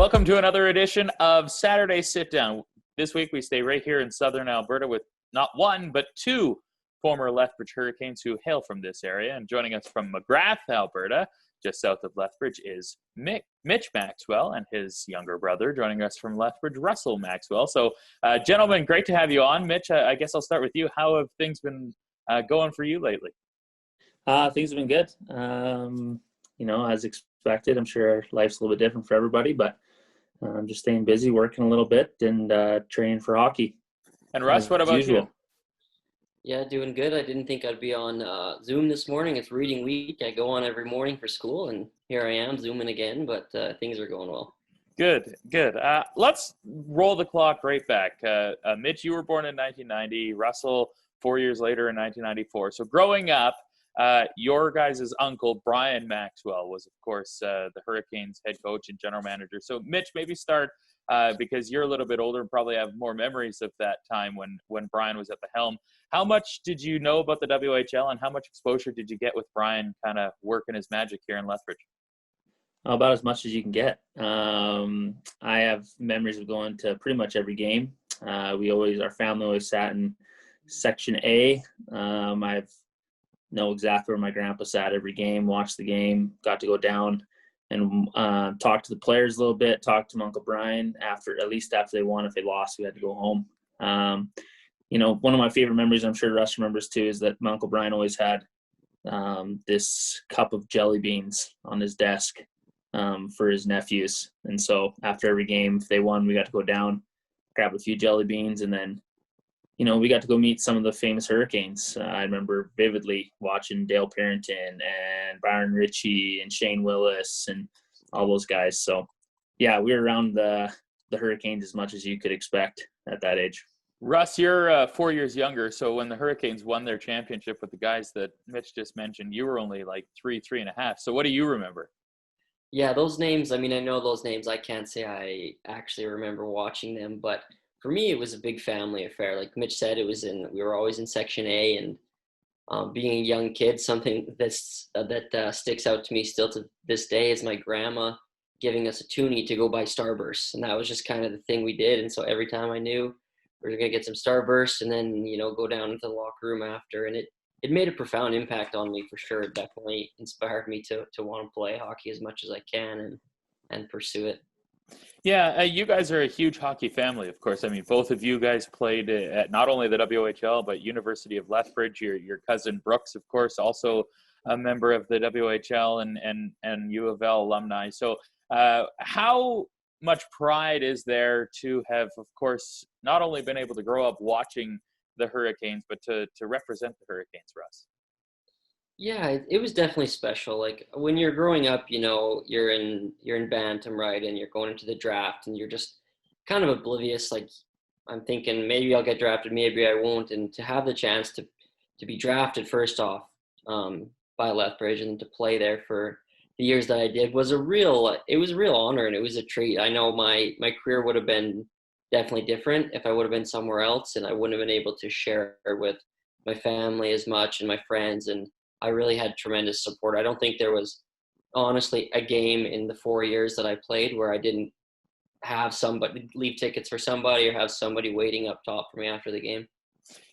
Welcome to another edition of Saturday Sit Down. This week we stay right here in southern Alberta with not one, but two former Lethbridge Hurricanes who hail from this area. And joining us from McGrath, Alberta, just south of Lethbridge, is Mitch Maxwell and his younger brother. Joining us from Lethbridge, Russell Maxwell. So, gentlemen, great to have you on. Mitch, I guess I'll start with you. How have things been going for you lately? Things have been good. As expected, I'm sure life's a little bit different for everybody, but I'm just staying busy, working a little bit, and training for hockey. And Russ, what about you? Yeah, doing good. I didn't think I'd be on Zoom this morning. It's reading week. I go on every morning for school, and here I am Zooming again, but things are going well. Good. Let's roll the clock right back. Mitch, you were born in 1990. Russell, 4 years later in 1994. So growing up, your guys' uncle, Brian Maxwell, was, of course, the Hurricanes head coach and general manager. So, Mitch, maybe start because you're a little bit older and probably have more memories of that time when Brian was at the helm. How much did you know about the WHL, and how much exposure did you get with Brian kind of working his magic here in Lethbridge? About as much as you can get. I have memories of going to pretty much every game. Our family always sat in Section A. I know exactly where my grandpa sat every game, watched the game, got to go down and talk to the players a little bit, talk to my Uncle Brian after they won. If they lost, we had to go home. One of my favorite memories, I'm sure Russ remembers too, is that my Uncle Brian always had this cup of jelly beans on his desk for his nephews. And so after every game, if they won, we got to go down, grab a few jelly beans, and then we got to go meet some of the famous Hurricanes. I remember vividly watching Dale Parrington and Byron Ritchie and Shane Willis and all those guys. So, yeah, we were around the Hurricanes as much as you could expect at that age. Russ, you're 4 years younger, so when the Hurricanes won their championship with the guys that Mitch just mentioned, you were only like three and a half. So what do you remember? Yeah, those names, I know those names. I can't say I actually remember watching them, but for me, it was a big family affair. Like Mitch said, we were always in Section A, and being a young kid, something that sticks out to me still to this day is my grandma giving us a toonie to go buy Starbursts, and that was just kind of the thing we did. And so every time I knew we were gonna get some Starbursts, and then go down into the locker room after, and it made a profound impact on me for sure. It definitely inspired me to want to play hockey as much as I can and pursue it. Yeah, you guys are a huge hockey family, of course. Both of you guys played at not only the WHL, but University of Lethbridge. Your cousin Brooks, of course, also a member of the WHL and U of L alumni. So how much pride is there to have, of course, not only been able to grow up watching the Hurricanes, but to represent the Hurricanes, Russ? Yeah, it was definitely special. Like when you're growing up, you're in bantam, right? And you're going into the draft and you're just kind of oblivious. Like I'm thinking maybe I'll get drafted, maybe I won't. And to have the chance to be drafted first off by Lethbridge and to play there for the years that I did was a real honor, and it was a treat. I know my career would have been definitely different if I would have been somewhere else, and I wouldn't have been able to share with my family as much and my friends. And I really had tremendous support. I don't think there was honestly a game in the 4 years that I played where I didn't have somebody leave tickets for somebody or have somebody waiting up top for me after the game.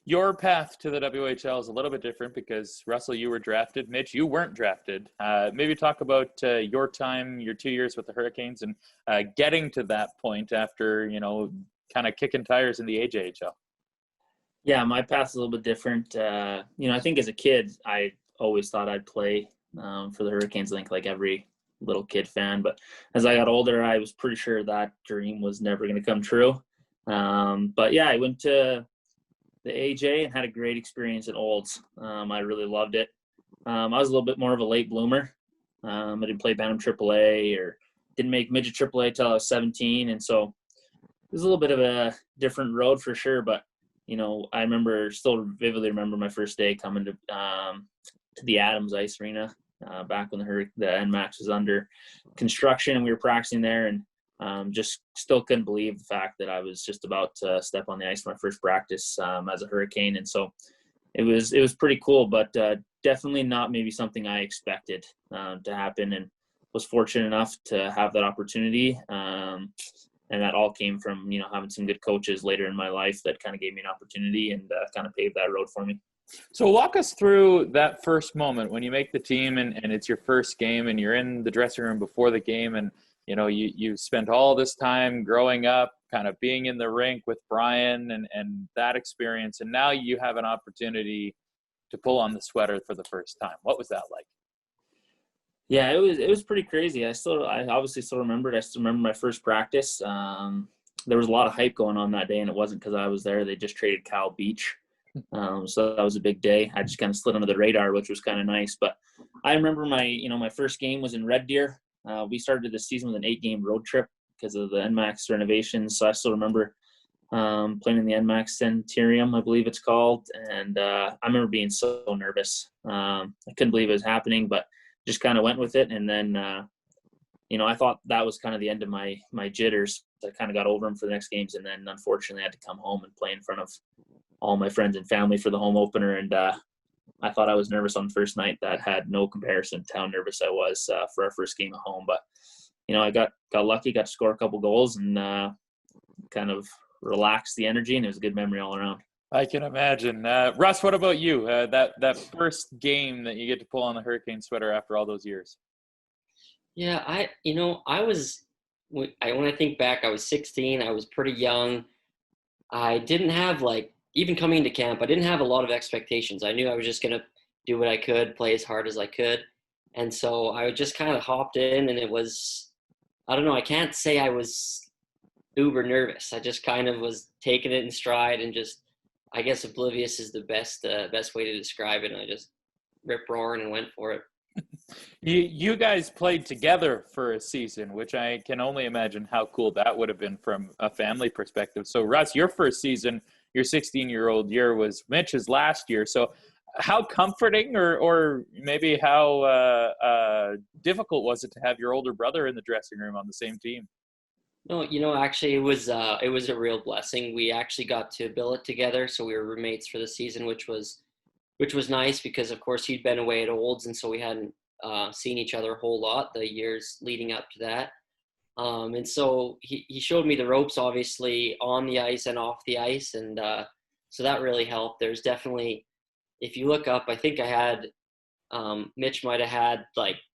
Your path to the WHL is a little bit different because, Russell, you were drafted. Mitch, you weren't drafted. Maybe talk about your time, your 2 years with the Hurricanes, and getting to that point after, kind of kicking tires in the AJHL. Yeah, my path's a little bit different. I think as a kid, I always thought I'd play for the Hurricanes, I think like every little kid fan. But as I got older, I was pretty sure that dream was never going to come true. But yeah, I went to the AJ and had a great experience at Olds. I really loved it. I was a little bit more of a late bloomer. I didn't play Bantam AAA or didn't make midget AAA till I was 17. And so it was a little bit of a different road for sure. But, I still vividly remember my first day coming to the Adams Ice Arena back when the NMAX was under construction and we were practicing there, and just still couldn't believe the fact that I was just about to step on the ice for my first practice as a Hurricane. And so it was pretty cool, but definitely not maybe something I expected to happen. And was fortunate enough to have that opportunity. And that all came from, having some good coaches later in my life that kind of gave me an opportunity and kind of paved that road for me. So walk us through that first moment when you make the team and it's your first game and you're in the dressing room before the game, and you spent all this time growing up kind of being in the rink with Brian and that experience, and now you have an opportunity to pull on the sweater for the first time. What was that like? Yeah, it was pretty crazy. I obviously still remember it. I still remember my first practice. There was a lot of hype going on that day, and it wasn't because I was there. They just traded Kyle Beach. So that was a big day. I just kind of slid under the radar, which was kind of nice. But I remember my first game was in Red Deer. We started the season with an 8-game road trip because of the NMAX renovations. So I still remember playing in the NMAX Centurium, I believe it's called. And I remember being so nervous. I couldn't believe it was happening, but just kind of went with it. And then, I thought that was kind of the end of my jitters. I kind of got over them for the next games. And then unfortunately I had to come home and play in front of all my friends and family for the home opener. And I thought I was nervous on the first night. That had no comparison to how nervous I was for our first game at home. But, I got lucky, got to score a couple goals and kind of relaxed the energy, and it was a good memory all around. I can imagine. Russ, what about you? That first game that you get to pull on the Hurricane sweater after all those years? Yeah, when I think back, I was 16. I was pretty young. I didn't have even coming into camp, I didn't have a lot of expectations. I knew I was just going to do what I could, play as hard as I could. And so I just kind of hopped in, and it was, I don't know, I can't say I was uber nervous. I just kind of was taking it in stride and just, I guess oblivious is the best way to describe it. And I just ripped roaring and went for it. You guys played together for a season, which I can only imagine how cool that would have been from a family perspective. So Russ, your first season, your 16-year-old year was Mitch's last year. So how comforting or maybe how difficult was it to have your older brother in the dressing room on the same team? No, actually it was a real blessing. We actually got to billet together. So we were roommates for the season, which was nice because of course he'd been away at Olds. And so we hadn't seen each other a whole lot the years leading up to that. And so he showed me the ropes, obviously, on the ice and off the ice. And so that really helped. There's definitely, if you look up, I think I had, Mitch might have had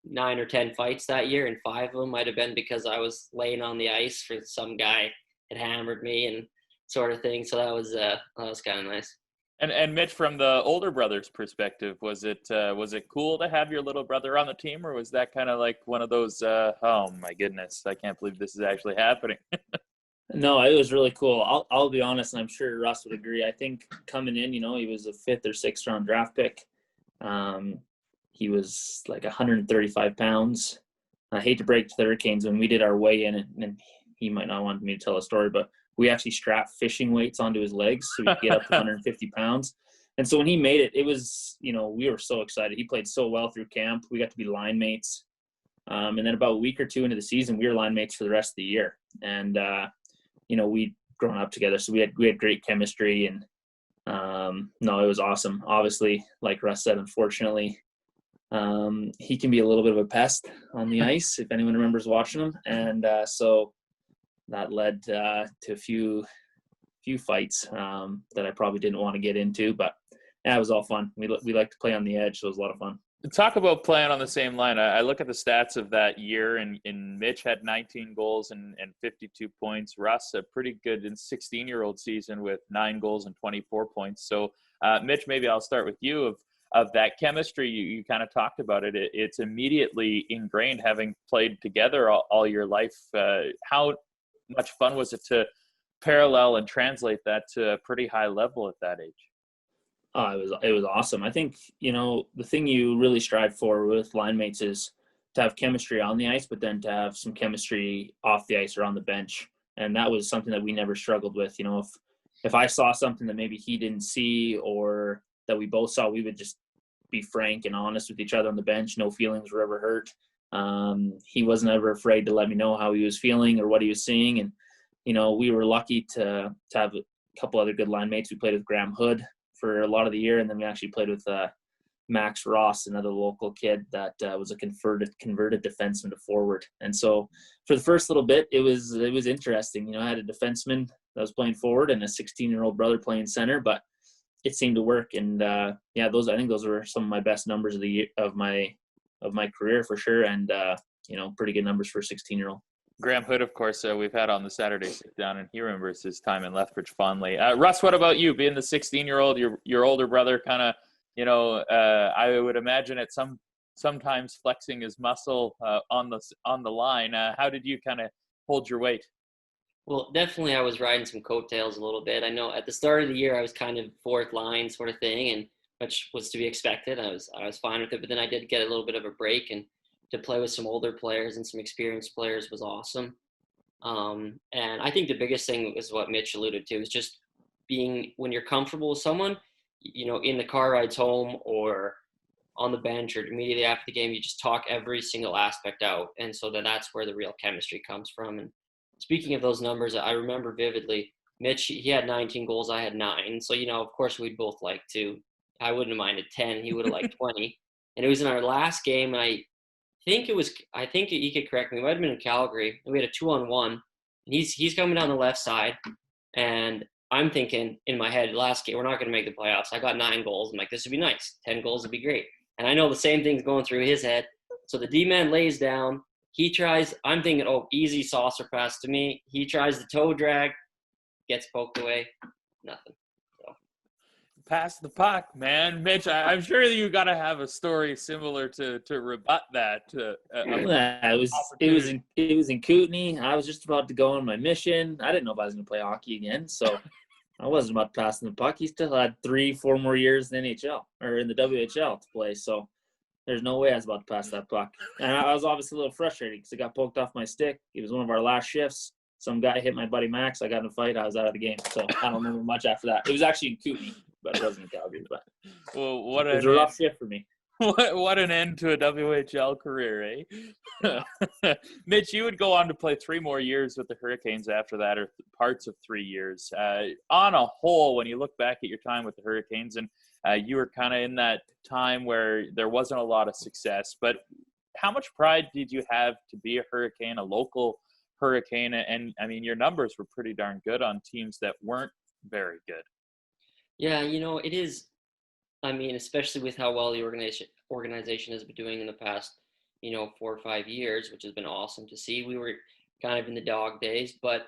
9 or 10 fights that year, and 5 of them might have been because I was laying on the ice for some guy had hammered me and sort of thing. So that was kind of nice. And Mitch, from the older brother's perspective, was it cool to have your little brother on the team, or was that kind of like one of those, oh my goodness, I can't believe this is actually happening? No, it was really cool. I'll be honest, and I'm sure Russ would agree. I think coming in, he was a 5th or 6th round draft pick. He was 135 pounds. I hate to break to the Hurricanes, when we did our weigh in, and he might not want me to tell a story, but we actually strapped fishing weights onto his legs so he could get up to 150 pounds. And so when he made it, it was, we were so excited. He played so well through camp. We got to be line mates. And then about a week or 2 into the season, we were line mates for the rest of the year. And, we'd grown up together. So we had great chemistry. And no, it was awesome. Obviously, like Russ said, unfortunately, he can be a little bit of a pest on the ice, if anyone remembers watching him. And so that led to a few fights that I probably didn't want to get into, but yeah, it was all fun. We like to play on the edge, so it was a lot of fun. Talk about playing on the same line. I look at the stats of that year, and Mitch had 19 goals and 52 points. Russ, a pretty good 16-year-old season with 9 goals and 24 points. So, Mitch, maybe I'll start with you. Of that chemistry, you kind of talked about it. It's immediately ingrained, having played together all your life. How much fun was it to parallel and translate that to a pretty high level at that age? It was awesome. I think, the thing you really strive for with line mates is to have chemistry on the ice, but then to have some chemistry off the ice or on the bench. And that was something that we never struggled with. If I saw something that maybe he didn't see or that we both saw, we would just be frank and honest with each other on the bench. No feelings were ever hurt. He wasn't ever afraid to let me know how he was feeling or what he was seeing. And, we were lucky to have a couple other good line mates. We played with Graham Hood for a lot of the year, and then we actually played with Max Ross, another local kid that was a converted defenseman to forward. And so for the first little bit, it was interesting. You know, I had a defenseman that was playing forward and a 16-year-old brother playing center, but it seemed to work. And I think those were some of my best numbers of my career for sure. And pretty good numbers for a 16-year-old. Graham Hood, of course, we've had on the Saturday sit down, and he remembers his time in Lethbridge fondly. Russ, what about you? Being the 16-year-old, your older brother, kind of, I would imagine at sometimes flexing his muscle on the line. How did you kind of hold your weight? Well, definitely I was riding some coattails a little bit. I know at the start of the year I was kind of fourth line sort of thing, and which was to be expected. I was fine with it, but then I did get a little bit of a break, and to play with some older players and some experienced players was awesome. And I think the biggest thing is what Mitch alluded to, is just being, when you're comfortable with someone, in the car rides home or on the bench or immediately after the game, you just talk every single aspect out. And so that's where the real chemistry comes from. And speaking of those numbers, I remember vividly, Mitch, he had 19 goals, I had 9. So, of course we'd both like to, I wouldn't have minded 10, he would have liked 20. And it was in our last game, and I think he could correct me, it might have been in Calgary, and we had a 2-on-1, and he's coming down the left side, and I'm thinking in my head, last game, we're not going to make the playoffs. I got 9 goals. I'm like, this would be nice. 10 goals would be great. And I know the same thing's going through his head. So the D-man lays down. He tries, I'm thinking, easy saucer pass to me. He tries the toe drag, gets poked away. Nothing. Pass the puck, man. Mitch, I'm sure you got to have a story similar to rebut that. It was in Kootenay. I was just about to go on my mission. I didn't know if I was going to play hockey again, so I wasn't about passing the puck. He still had 3-4 more years in the NHL or in the WHL to play, so there's no way I was about to pass that puck. And I was obviously a little frustrated because it got poked off my stick. It was one of our last shifts. Some guy hit my buddy Max. I got in a fight. I was out of the game, so I don't remember much after that. It was actually in Kootenay, but it wasn't in Calgary. But it was a rough shift for me. What an end to a WHL career, eh? Mitch, you would go on to play 3 more years with the Hurricanes after that, or parts of 3 years. On a whole, when you look back at your time with the Hurricanes, and you were kind of in that time where there wasn't a lot of success, but how much pride did you have to be a Hurricane, a local Hurricane? And I mean, your numbers were pretty darn good on teams that weren't very good. Yeah, it is. I mean, especially with how well the organization has been doing in the past, 4 or 5 years, which has been awesome to see. We were kind of in the dog days, but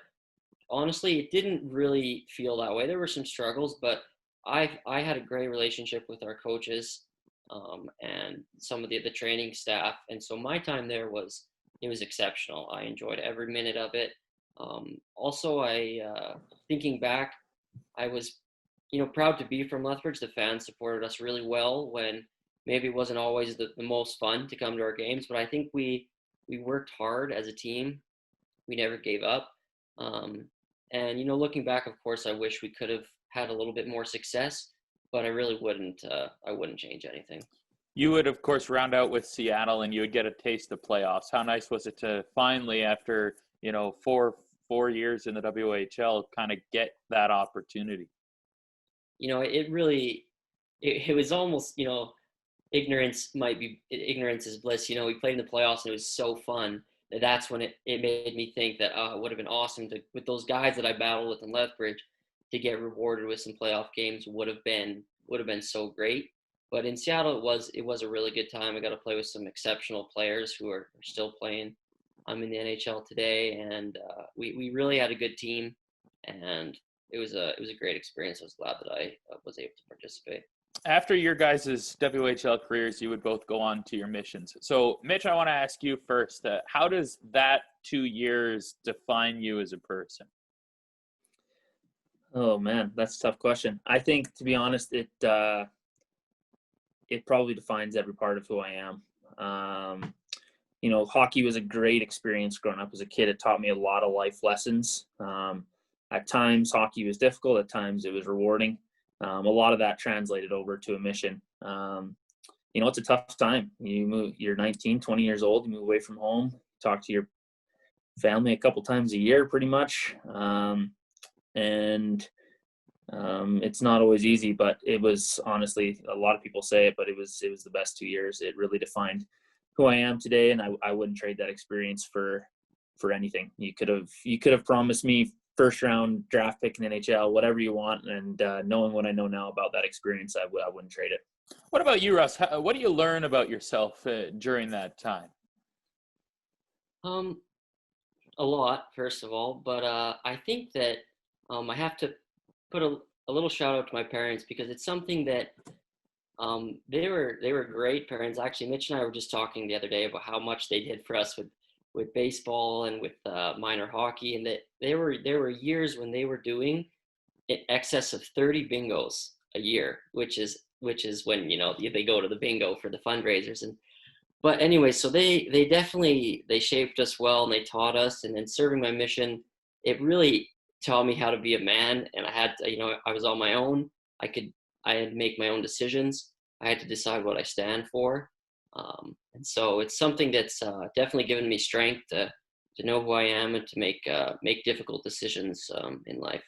honestly, it didn't really feel that way. There were some struggles, but I had a great relationship with our coaches and some of the training staff, and so my time there was exceptional. I enjoyed every minute of it. Also, thinking back, I was proud to be from Lethbridge. The fans supported us really well when maybe it wasn't always the most fun to come to our games, but I think we worked hard as a team. We never gave up. And, looking back, of course, I wish we could have had a little bit more success, but I really wouldn't change anything. You would, of course, round out with Seattle, and you would get a taste of playoffs. How nice was it to finally, after, 4 years in the WHL, kind of get that opportunity? It was almost, ignorance is bliss. We played in the playoffs and it was so fun. That's when it made me think that it would have been awesome to, with those guys that I battled with in Lethbridge, to get rewarded with some playoff games would have been so great. But in Seattle, it was a really good time. I got to play with some exceptional players who are still playing. I'm in the NHL today, and we really had a good team, and it was a great experience. I was glad that I was able to participate. After your guys' WHL careers, you would both go on to your missions. So, Mitch, I want to ask you first, how does that 2 years define you as a person? Oh, man, that's a tough question. I think, to be honest, it probably defines every part of who I am. Hockey was a great experience growing up as a kid. It taught me a lot of life lessons. At times, hockey was difficult. At times, it was rewarding. A lot of that translated over to a mission. It's a tough time. You're 19, 20 years old. You move away from home, talk to your family a couple times a year, pretty much. And It's not always easy, but it was, honestly, a lot of people say it, but it was the best 2 years. It really defined who I am today, and I wouldn't trade that experience for anything. You could have promised me first round draft pick in the NHL, whatever you want, and knowing what I know now about that experience, I wouldn't trade it. What about you, Russ? What do you learn about yourself during that time? A lot, first of all, but I think that I have to put a little shout out to my parents, because it's something that they were great parents. Actually, Mitch and I were just talking the other day about how much they did for us with baseball and with minor hockey, and that there were years when they were doing in excess of 30 bingos a year, which is when they go to the bingo for the fundraisers. And but anyway, so they definitely, they shaped us well, and they taught us. And then serving my mission, it really taught me how to be a man. And I had to, I was on my own. I had to make my own decisions. I had to decide what I stand for. And so it's something that's definitely given me strength to know who I am and to make difficult decisions in life.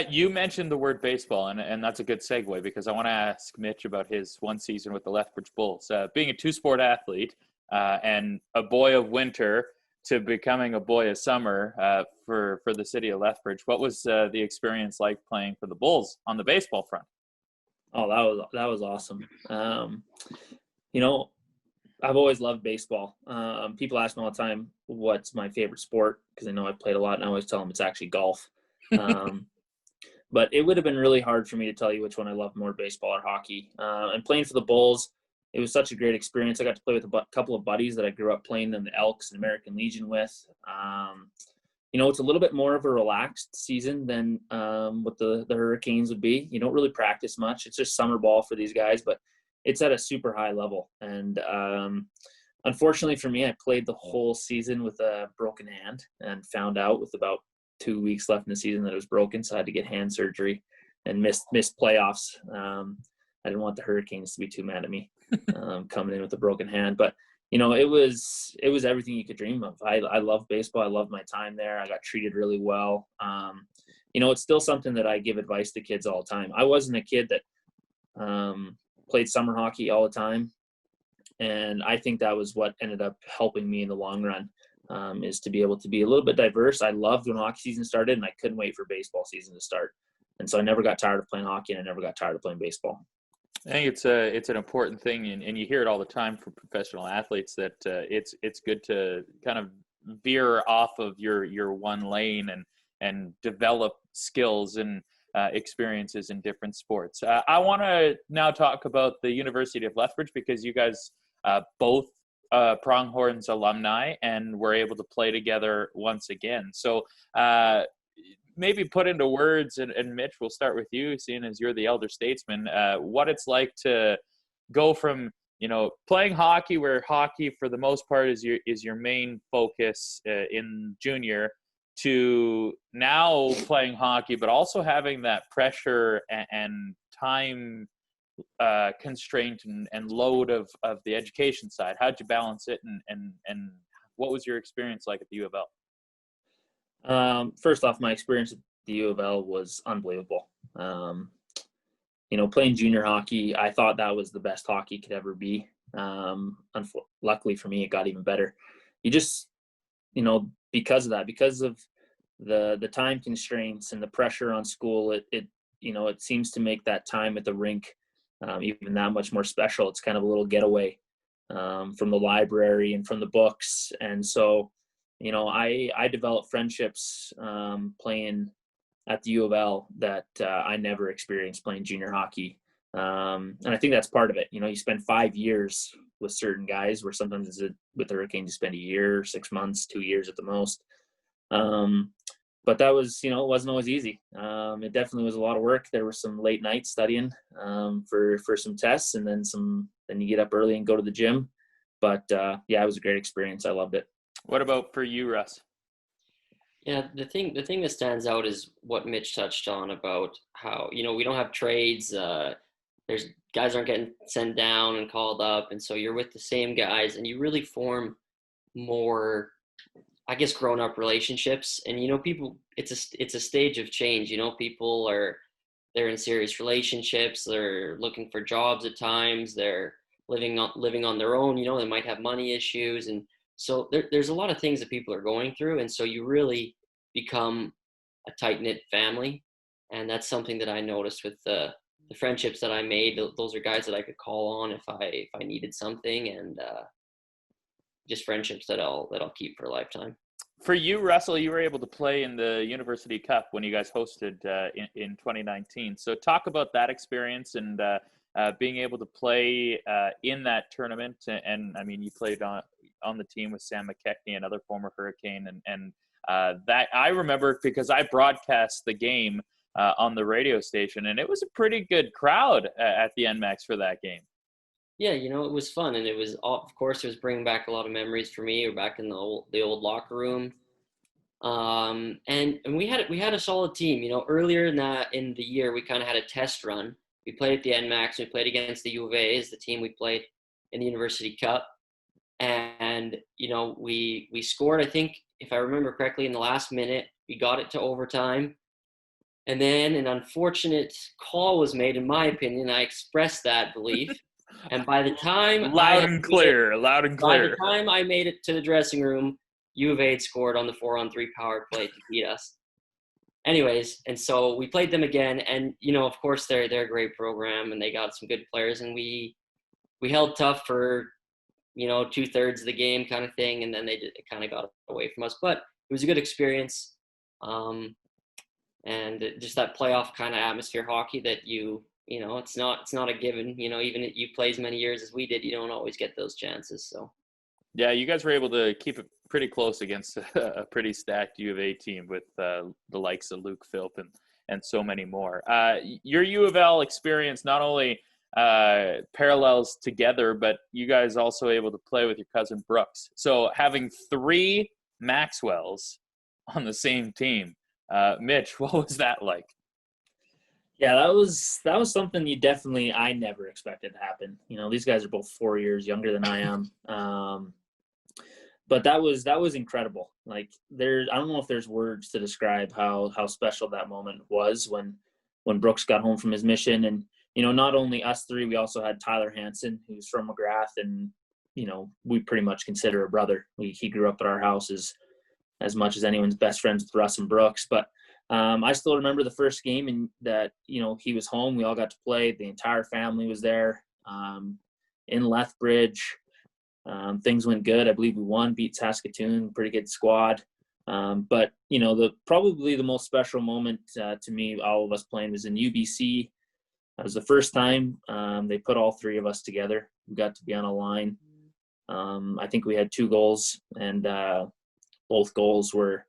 You mentioned the word baseball, and that's a good segue, because I want to ask Mitch about his one season with the Lethbridge Bulls. Being a two-sport athlete and a boy of winter to becoming a boy of summer for the city of Lethbridge, what was the experience like playing for the Bulls on the baseball front? Oh, that was awesome. I've always loved baseball. People ask me all the time, what's my favorite sport? Because they know I've played a lot, and I always tell them it's actually golf. But it would have been really hard for me to tell you which one I love more, baseball or hockey. And playing for the Bulls, it was such a great experience. I got to play with a couple of buddies that I grew up playing in the Elks and American Legion with. It's a little bit more of a relaxed season than what the Hurricanes would be. You don't really practice much. It's just summer ball for these guys, but it's at a super high level. And unfortunately for me, I played the whole season with a broken hand and found out with about 2 weeks left in the season that it was broken. So I had to get hand surgery and missed playoffs. I didn't want the Hurricanes to be too mad at me coming in with a broken hand, but it was everything you could dream of. I love baseball. I love my time there. I got treated really well. It's still something that I give advice to kids all the time. I wasn't a kid that played summer hockey all the time, and I think that was what ended up helping me in the long run, is to be able to be a little bit diverse. I loved when hockey season started, and I couldn't wait for baseball season to start. And so I never got tired of playing hockey, and I never got tired of playing baseball. I think it's an important thing, and you hear it all the time from professional athletes, that it's good to kind of veer off of your one lane and develop skills and experiences in different sports. I want to now talk about the University of Lethbridge, because you guys both Pronghorns alumni and were able to play together once again. So maybe put into words, and Mitch, we'll start with you, seeing as you're the elder statesman, what it's like to go from, playing hockey, where hockey for the most part is your main focus in junior, to now playing hockey, but also having that pressure and time constraint and load of the education side. How'd you balance it, and what was your experience like at the U of L? First off, my experience at the U of L was unbelievable. Playing junior hockey, I thought that was the best hockey could ever be. Luckily for me, it got even better. You just, because of the time constraints and the pressure on school, it seems to make that time at the rink even that much more special. It's kind of a little getaway from the library and from the books. And so, I developed friendships playing at the U of L that I never experienced playing junior hockey. And I think that's part of it. You spend 5 years with certain guys, where sometimes with the Hurricanes you spend a year, 6 months, 2 years at the most. But that was, it wasn't always easy. It definitely was a lot of work. There were some late nights studying for some tests, and then you get up early and go to the gym. But it was a great experience. I loved it. What about for you, Russ? Yeah, the thing that stands out is what Mitch touched on about how, we don't have trades. There's guys aren't getting sent down and called up. And so you're with the same guys, and you really form more, I guess, grown up relationships. And, people, it's a stage of change. People are they're in serious relationships, they're looking for jobs at times, they're living on their own, they might have money issues. And so there's a lot of things that people are going through. And so you really become a tight-knit family. And that's something that I noticed with the friendships that I made. Those are guys that I could call on if I needed something, and just friendships that I'll keep for a lifetime. For you, Russell, you were able to play in the University Cup when you guys hosted in 2019. So talk about that experience and being able to play in that tournament. And I mean, you played on the team with Sam McKechnie, another former Hurricane, and that I remember because I broadcast the game on the radio station, and it was a pretty good crowd at the NMAX for that game. Yeah, it was fun, and it was, of course, it was bringing back a lot of memories for me. We're back in the old locker room, and we had a solid team. Earlier in the year, we kind of had a test run. We played at the NMAX. We played against the U of A as the team we played in the University Cup, and we scored. I think, if I remember correctly, in the last minute, we got it to overtime. And then an unfortunate call was made, in my opinion. I expressed that belief. And by the time loud and clear. By the time I made it to the dressing room, U of A had scored on the 4-on-3 power play to beat us. Anyways, and so we played them again, and of course they're a great program, and they got some good players, and we held tough for 2/3 of the game kind of thing, and then it kind of got away from us. But it was a good experience. And just that playoff kind of atmosphere hockey that it's not a given. Even if you play as many years as we did, you don't always get those chances. So yeah, you guys were able to keep it pretty close against a pretty stacked U of A team with the likes of Luke Philp and so many more. Your U of L experience not only parallels together, but you guys also able to play with your cousin Brooks. So having 3 Maxwells on the same team. Mitch, what was that like? Yeah, that was something I never expected to happen. These guys are both 4 years younger than I am. But that was incredible. Like I don't know if there's words to describe how special that moment was when Brooks got home from his mission. And, not only us 3, we also had Tyler Hansen, who's from McGrath, and, we pretty much consider a brother. He grew up at our house as much as anyone's best friends with Russ and Brooks. But I still remember the first game, and that, he was home. We all got to play. The entire family was there in Lethbridge. Things went good. I believe we won, beat Saskatoon, pretty good squad. But, probably the most special moment to me, all of us playing, was in UBC. That was the first time they put all 3 of us together. We got to be on a line. I think we had 2 goals, and both goals were,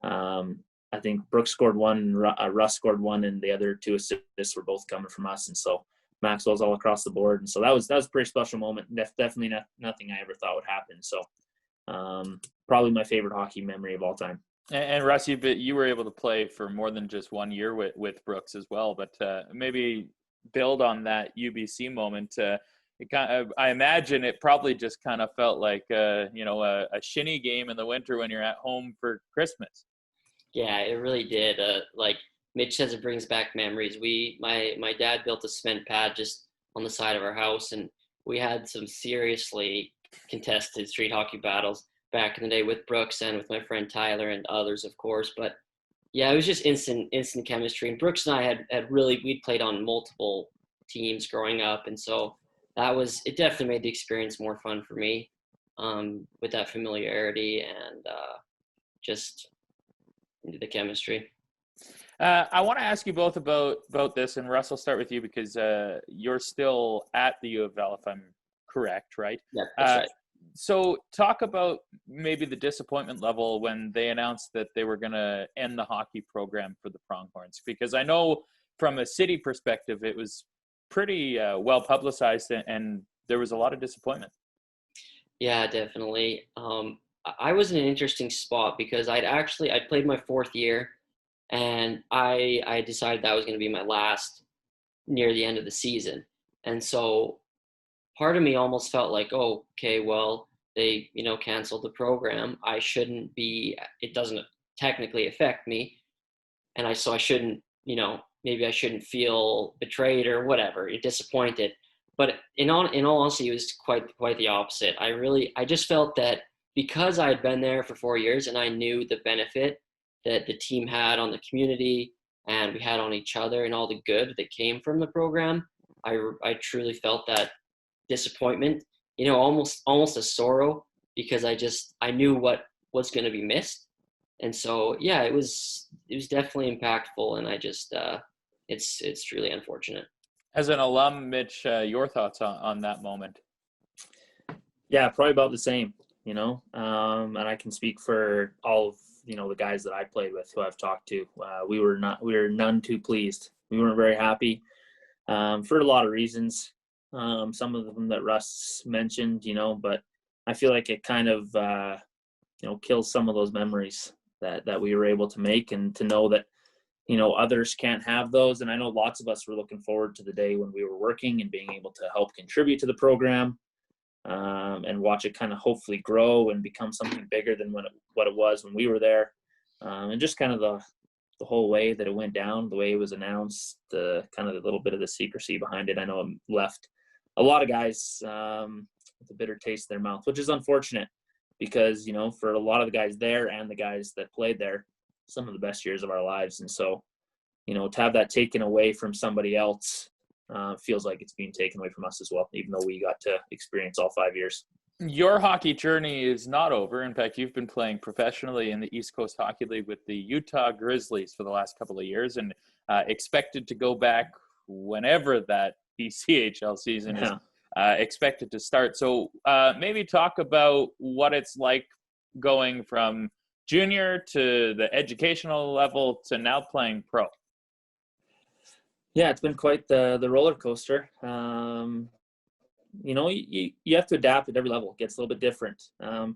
I think Brooks scored 1, and Russ scored 1, and the other 2 assists were both coming from us. And so Maxwell's all across the board. And so that was a pretty special moment. Definitely nothing I ever thought would happen. So probably my favorite hockey memory of all time. And Russ, you were able to play for more than just 1 year with Brooks as well. But maybe build on that UBC moment. I imagine it probably just kind of felt like a shinny game in the winter when you're at home for Christmas. Yeah, it really did. Like Mitch says, it brings back memories. My dad built a cement pad just on the side of our house, and we had some seriously contested street hockey battles back in the day with Brooks and with my friend Tyler and others, of course. But yeah, it was just instant chemistry. And Brooks and I we'd played on multiple teams growing up, and so it definitely made the experience more fun for me, with that familiarity and just the chemistry. I want to ask you both about this, and Russ, I'll start with you because you're still at the U of L, if I'm correct, right? Yeah, that's right. So talk about maybe the disappointment level when they announced that they were going to end the hockey program for the Pronghorns, because I know from a city perspective, it was pretty well publicized, and there was a lot of disappointment. Yeah, definitely. I was in an interesting spot because I'd played my 4th year, and I decided that was going to be my last near the end of the season. And so part of me almost felt like, oh, okay, well, they, canceled the program. It doesn't technically affect me. And I shouldn't, maybe I shouldn't feel betrayed or whatever, disappointed. But in all honesty, it was quite the opposite. I just felt that because I had been there for 4 years and I knew the benefit that the team had on the community and we had on each other and all the good that came from the program, I truly felt that disappointment, almost a sorrow, because I knew what was going to be missed. And so, yeah, it was definitely impactful, and I just, it's truly unfortunate. As an alum, Mitch, your thoughts on that moment? Yeah, probably about the same, and I can speak for all of, the guys that I played with who I've talked to. We were none too pleased. We weren't very happy for a lot of reasons. Some of them that Russ mentioned, but I feel like it kind of, kills some of those memories that we were able to make, and to know that, others can't have those. And I know lots of us were looking forward to the day when we were working and being able to help contribute to the program, and watch it kind of hopefully grow and become something bigger than what it was when we were there. And just kind of the whole way that it went down, the way it was announced, the kind of a little bit of the secrecy behind it, I know it left a lot of guys with a bitter taste in their mouth, which is unfortunate, because, for a lot of the guys there and the guys that played there, some of the best years of our lives. And so, to have that taken away from somebody else feels like it's being taken away from us as well, even though we got to experience all 5 years. Your hockey journey is not over. In fact, you've been playing professionally in the East Coast Hockey League with the Utah Grizzlies for the last couple of years, and expected to go back whenever that ECHL season is expected to start. So maybe talk about what it's like going from junior to the educational level to now playing pro. Yeah, it's been quite the roller coaster. You have to adapt at every level. It gets a little bit different.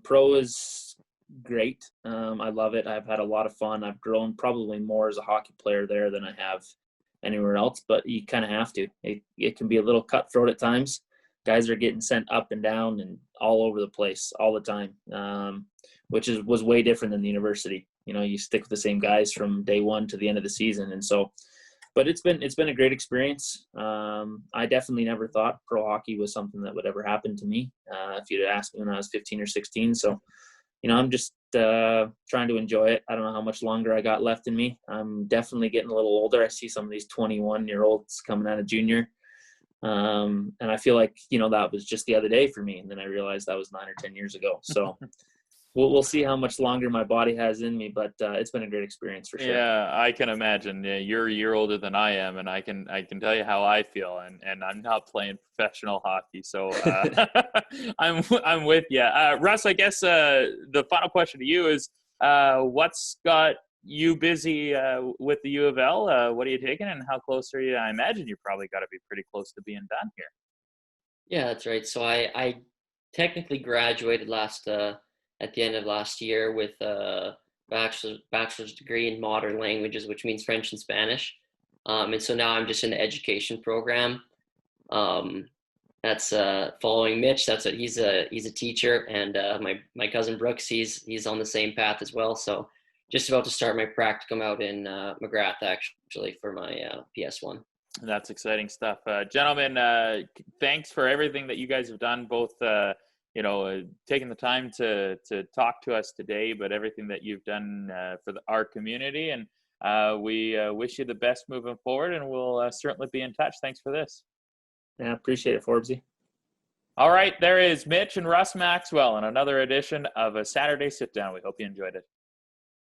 Pro is great. I love it. I've had a lot of fun. I've grown probably more as a hockey player there than I have anywhere else, but you kind of have to. It can be a little cutthroat at times. Guys are getting sent up and down and all over the place all the time, which was way different than the university. You stick with the same guys from day one to the end of the season. And so, but it's been a great experience. I definitely never thought pro hockey was something that would ever happen to me, if you'd asked me when I was 15 or 16. So, I'm just trying to enjoy it. I don't know how much longer I got left in me. I'm definitely getting a little older. I see some of these 21-year-olds coming out of junior. And I feel like, that was just the other day for me. And then I realized that was 9 or 10 years ago. So we'll see how much longer my body has in me, but it's been a great experience for sure. Yeah, I can imagine. Yeah, you're a year older than I am, and I can tell you how I feel. And I'm not playing professional hockey, so I'm with you. Russ, I guess the final question to you is, what's got you busy with the U of L? What are you taking, and how close are you? I imagine you probably got to be pretty close to being done here. Yeah, that's right. So I technically graduated at the end of last year with a bachelor's degree in modern languages, which means French and Spanish. And so now I'm just in the education program. That's following Mitch. That's what he's a teacher, and my cousin Brooks, he's on the same path as well. So just about to start my practicum out in McGrath, actually, for my PS1. That's exciting stuff. Gentlemen, thanks for everything that you guys have done, both taking the time to talk to us today, but everything that you've done for our community. And we wish you the best moving forward, and we'll certainly be in touch. Thanks for this. Yeah, appreciate it, Forbesy. All right, there is Mitch and Russ Maxwell in another edition of a Saturday Sit Down. We hope you enjoyed it.